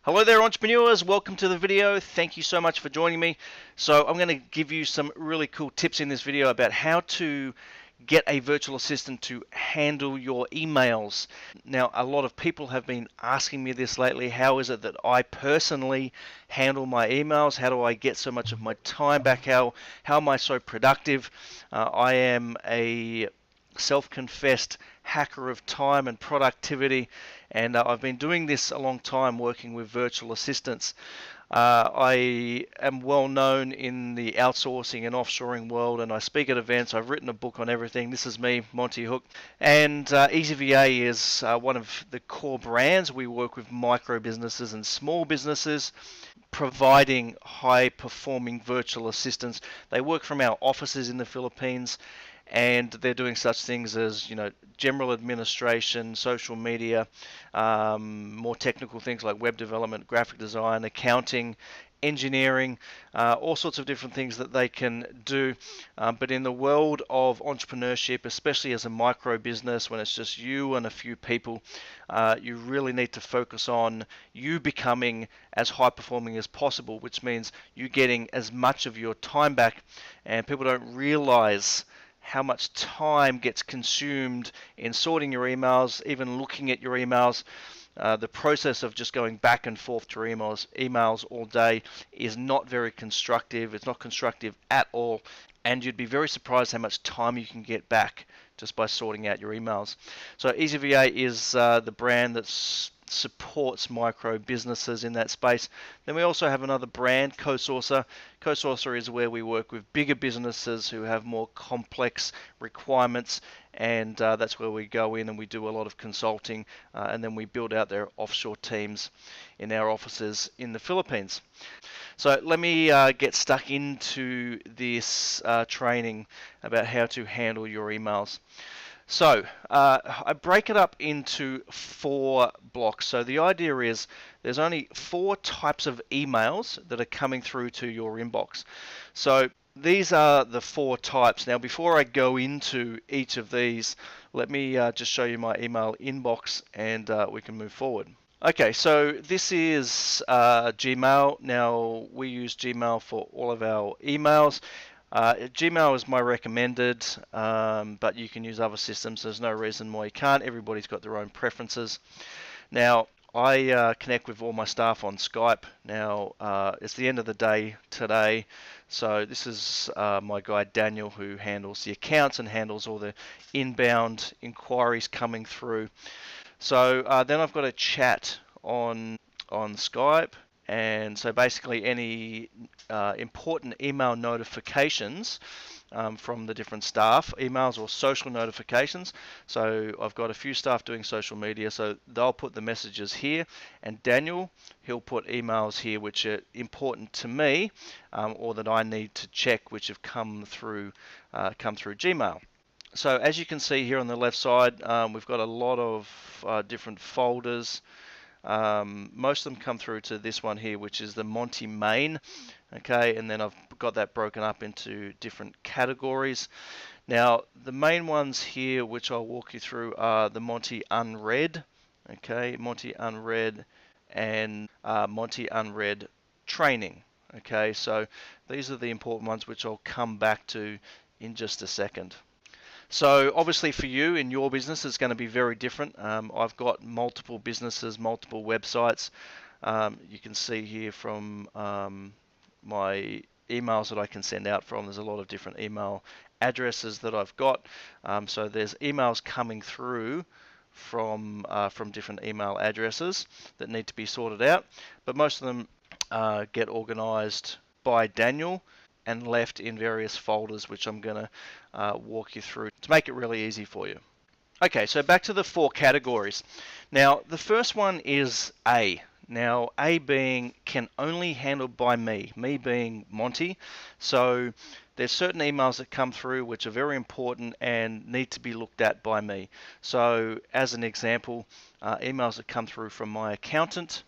Hello there, entrepreneurs. Welcome to the video. Thank you so much for joining me. So I'm going to give you some really cool tips in this video about how to get a virtual assistant to handle your emails. Now, a lot of people have been asking me this lately. How is it that I personally handle my emails? How do I get so much of my time back? How am I so productive? I am a self-confessed hacker of time and productivity, and I've been doing this a long time, working with virtual assistants. I am well known in the outsourcing and offshoring world, and I speak at events. I've written a book on everything. This is me, Monty Hook, and EasyVA is one of the core brands. We work with micro businesses and small businesses, providing high performing virtual assistants. They work from our offices in the Philippines, and they're doing such things as, general administration, social media, more technical things like web development, graphic design, accounting, engineering, all sorts of different things that they can do. But in the world of entrepreneurship, especially as a micro business, when it's just you and a few people, you really need to focus on you becoming as high performing as possible, which means you getting as much of your time back. And people don't realize how much time gets consumed in sorting your emails, even looking at your emails. The process of just going back and forth to emails all day is not very constructive. It's not constructive at all, and you'd be very surprised how much time you can get back just by sorting out your emails. So EasyVA is the brand that supports micro businesses in that space. Then we also have another brand, CoSaucer. CoSaucer is where we work with bigger businesses who have more complex requirements, and that's where we go in and we do a lot of consulting, and then we build out their offshore teams in our offices in the Philippines. So let me get stuck into this training about how to handle your emails. So I break it up into 4 blocks. So the idea is there's only 4 types of emails that are coming through to your inbox. So these are the 4 types. Now, before I go into each of these, let me just show you my email inbox, and we can move forward. Okay, so this is Gmail. Now, we use Gmail for all of our emails. Gmail is my recommended, but you can use other systems. There's no reason why you can't. Everybody's got their own preferences. Now, I connect with all my staff on Skype. Now, it's the end of the day today, so this is my guy Daniel, who handles the accounts and handles all the inbound inquiries coming through. So then I've got a chat on Skype. And so basically any important email notifications from the different staff, emails or social notifications. So I've got a few staff doing social media, so they'll put the messages here, and Daniel, he'll put emails here which are important to me, or that I need to check, which have come through Gmail. So as you can see here on the left side, we've got a lot of different folders. Most of them come through to this one here, which is the Monty Main. Okay, and then I've got that broken up into different categories. Now, the main ones here, which I'll walk you through, are the Monty Unread. Okay, Monty Unread and Monty Unread Training. Okay, so these are the important ones, which I'll come back to in just a second. So obviously for you in your business, it's going to be very different. I've got multiple businesses, multiple websites. You can see here from my emails that I can send out from, there's a lot of different email addresses that I've got. So there's emails coming through from different email addresses that need to be sorted out. But most of them get organized by Daniel and left in various folders, which I'm going to walk you through to make it really easy for you. Okay, so back to the 4 categories. Now, the first one is A. Now, A being can only handled by me being Monty. So there's certain emails that come through which are very important and need to be looked at by me. So as an example, emails that come through from my accountant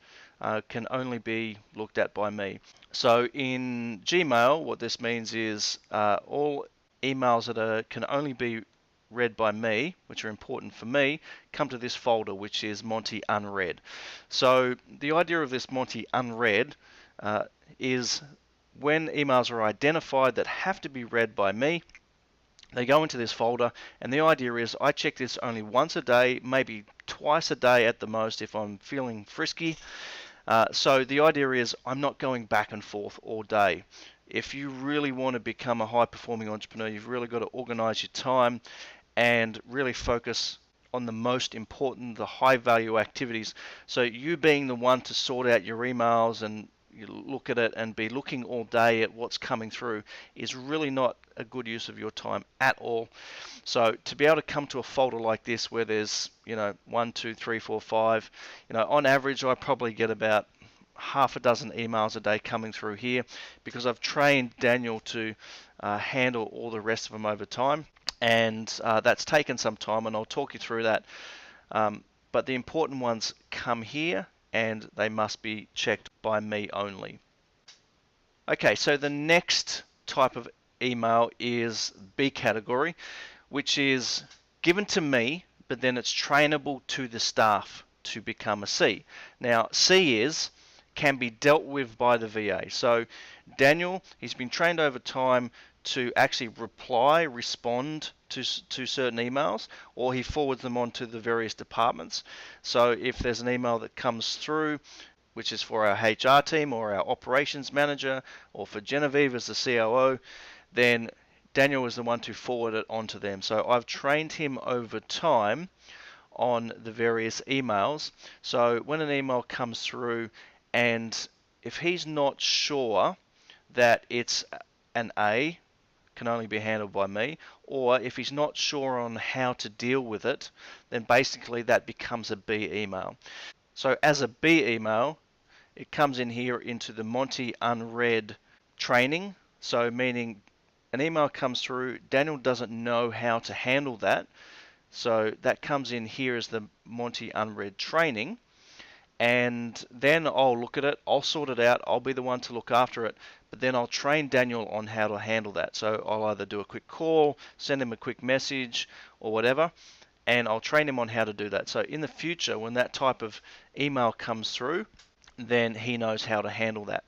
can only be looked at by me. So in Gmail, what this means is all emails that can only be read by me, which are important for me, come to this folder, which is Monty Unread. So the idea of this Monty Unread is when emails are identified that have to be read by me, they go into this folder, and the idea is I check this only once a day, maybe twice a day at the most if I'm feeling frisky. So the idea is I'm not going back and forth all day. If you really want to become a high-performing entrepreneur, you've really got to organize your time and really focus on the most important, the high-value activities. So you being the one to sort out your emails and you look at it and be looking all day at what's coming through is really not a good use of your time at all. So to be able to come to a folder like this where there's 1, 2, 3, 4, 5, on average I probably get about half a dozen emails a day coming through here because I've trained Daniel to handle all the rest of them over time, and that's taken some time, and I'll talk you through that. But the important ones come here, and they must be checked by me only. Okay, so the next type of email is B category, which is given to me, but then it's trainable to the staff to become a C. Now, C can be dealt with by the VA. So Daniel, he's been trained over time to actually respond to certain emails, or he forwards them on to the various departments. So if there's an email that comes through, which is for our HR team or our operations manager, or for Genevieve as the COO, then Daniel is the one to forward it on to them. So I've trained him over time on the various emails. So when an email comes through, and if he's not sure that it's an A, can only be handled by me, or if he's not sure on how to deal with it, then basically that becomes a B email. So as a B email, it comes in here into the Monty Unread training. So meaning an email comes through, Daniel doesn't know how to handle that. So that comes in here as the Monty Unread training. And then I'll look at it, I'll sort it out, I'll be the one to look after it, but then I'll train Daniel on how to handle that. So I'll either do a quick call, send him a quick message, or whatever, and I'll train him on how to do that. So in the future, when that type of email comes through, then he knows how to handle that.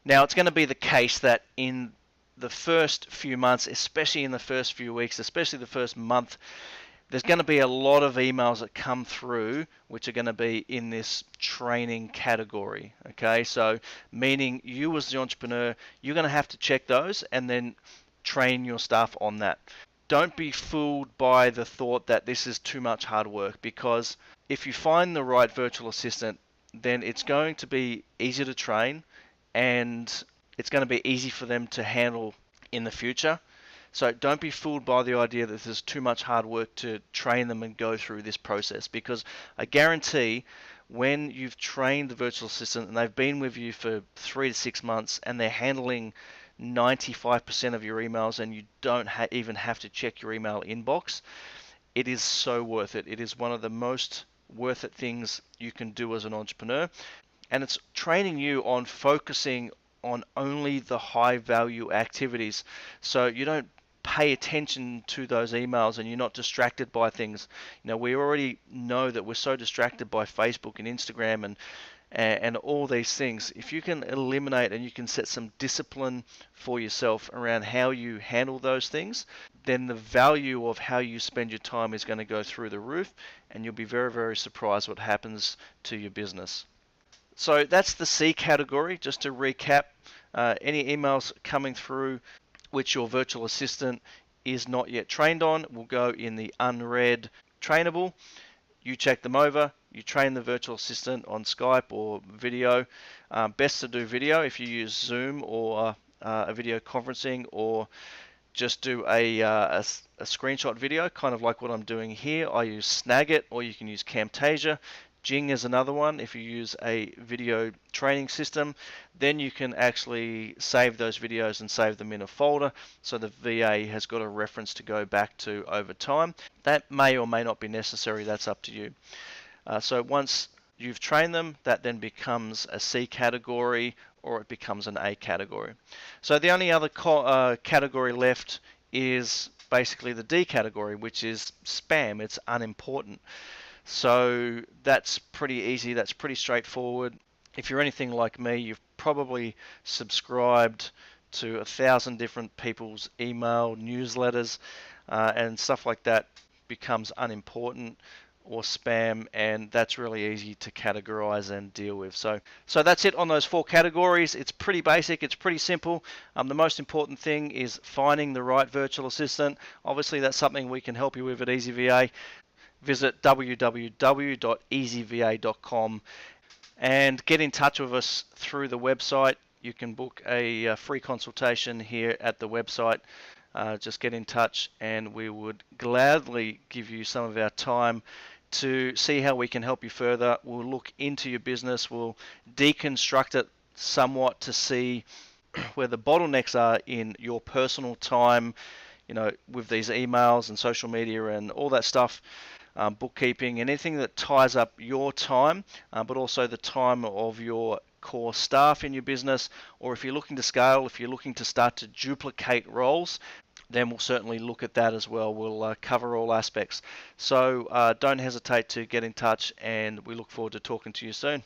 Now, it's going to be the case that in the first few months, especially in the first few weeks, especially the first month, there's going to be a lot of emails that come through which are going to be in this training category. Okay, so meaning you as the entrepreneur, you're going to have to check those and then train your staff on that. Don't be fooled by the thought that this is too much hard work, because if you find the right virtual assistant, then it's going to be easy to train and it's going to be easy for them to handle in the future. So don't be fooled by the idea that there's too much hard work to train them and go through this process, because I guarantee when you've trained the virtual assistant and they've been with you for 3 to 6 months and they're handling 95% of your emails and you don't even have to check your email inbox, it is so worth it. It is one of the most worth it things you can do as an entrepreneur, and it's training you on focusing on only the high value activities, so you don't pay attention to those emails and you're not distracted by things. We already know that we're so distracted by Facebook and Instagram and all these things. If you can eliminate and you can set some discipline for yourself around how you handle those things, then the value of how you spend your time is going to go through the roof, and you'll be very, very surprised what happens to your business. So that's the C category. Just to recap, any emails coming through which your virtual assistant is not yet trained on will go in the unread trainable. You check them over, you train the virtual assistant on Skype or video. Best to do video if you use Zoom or a video conferencing, or just do a screenshot video, kind of like what I'm doing here. I use Snagit, or you can use Camtasia. Jing is another one. If you use a video training system, then you can actually save those videos and save them in a folder, so the VA has got a reference to go back to over time. That may or may not be necessary, that's up to you. So once you've trained them, that then becomes a C category, or it becomes an A category. So the only other category left is basically the D category, which is spam. It's unimportant. So that's pretty easy. That's pretty straightforward. If you're anything like me, you've probably subscribed to 1,000 different people's email newsletters, and stuff like that becomes unimportant or spam, and that's really easy to categorize and deal with. So that's it on those 4 categories. It's pretty basic, it's pretty simple. The most important thing is finding the right virtual assistant. Obviously that's something we can help you with at EasyVA. Visit www.easyva.com and get in touch with us through the website. You can book a free consultation here at the website. Just get in touch and we would gladly give you some of our time to see how we can help you further. We'll look into your business, we'll deconstruct it somewhat to see where the bottlenecks are in your personal time, with these emails and social media and all that stuff, bookkeeping, anything that ties up your time, but also the time of your core staff in your business. Or if you're looking to scale, if you're looking to start to duplicate roles, then we'll certainly look at that as well. We'll cover all aspects. So don't hesitate to get in touch, and we look forward to talking to you soon.